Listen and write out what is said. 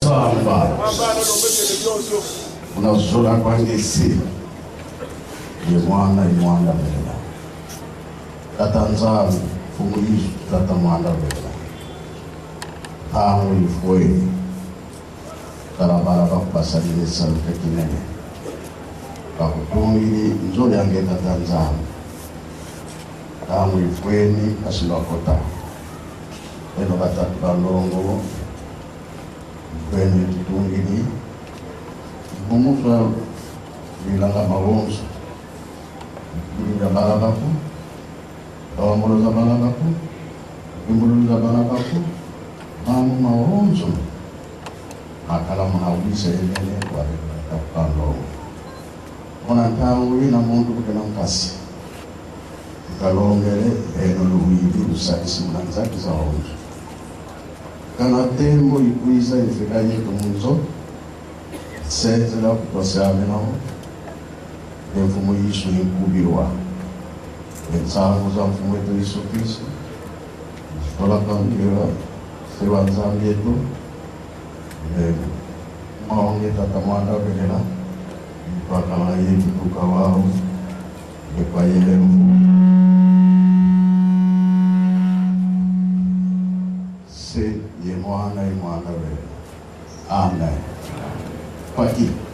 Tamba unazora kwangesi yemwana imwanda vela tatanzani fumuyisu tata mwanda vela tamu ifwe karabara bakubasalile saluke kinene bakutungili nzoli yange tatanzani tamu ifweni asilakota eno batatu balongo kwenye tutungini bumusa bilanga mawonso bilinga balabako awamoloza balabako bimbuluza balabako mamu mawonso akala munawisa enene kwa ona ntawu ina muntu kutena mkasi kalongele eno luwili usakisi mnanzaki za wonso kana tembo ikuiza ifikaje tumunzo sezela kutosame nao mfumo Yesu inkubirwa ensango za mfumo wetu Yesu Kristo tola kambira sewa nzambi yetu maonge tatamanda belela mpaka na yetu tukawao kwa yele ye mwana imwana we. Amen. Paki.